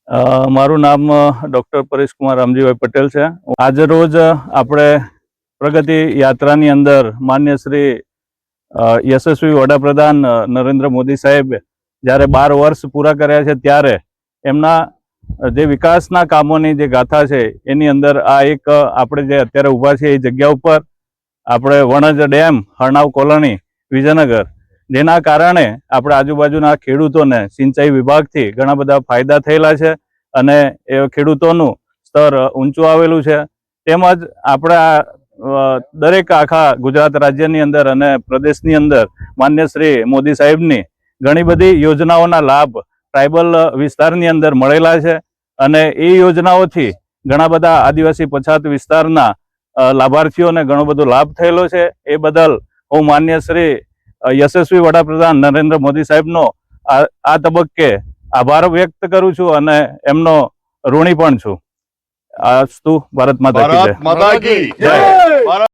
મારું નામ ડૉક્ટર પરેશ કુમાર રામજીભાઈ પટેલ છે. આજે રોજ આપણે પ્રગતિ યાત્રાની અંદર માન્ય શ્રી યશસ્વી વડાપ્રધાન નરેન્દ્ર મોદી સાહેબ જ્યારે 12 વર્ષ પૂરા કર્યા છે ત્યારે એમના જે વિકાસના કામોની જે ગાથા છે એની અંદર આ એક આપણે જે અત્યારે ઊભા છીએ એ જગ્યા ઉપર આપણે વણજ ડેમ, હરણાવ કોલોની, વિજયનગર, જેના કારણે આપણે આજુબાજુના ખેડૂતોને સિંચાઈ વિભાગથી ઘણા બધા ફાયદા થયેલા છે અને એ ખેડૂતોનું સ્તર ઊંચું આવેલું છે. તેમજ આપણે આ દરેક આખા ગુજરાત રાજ્યની અંદર અને પ્રદેશની અંદર માન્ય શ્રી મોદી સાહેબની ઘણી બધી યોજનાઓના લાભ ટ્રાઇબલ વિસ્તારની અંદર મળેલા છે અને એ યોજનાઓથી ઘણા બધા આદિવાસી પછાત વિસ્તારના લાભાર્થીઓને ઘણો બધો લાભ થયેલો છે. એ બદલ હું માન્ય શ્રી યશસ્વી વડાપ્રધાન નરેન્દ્ર મોદી સાહેબનો આ તબક્કે આભાર વ્યક્ત કરું છું અને એમનો ઋણી પણ છું. અસ્તુ. ભારત માતા કી જય.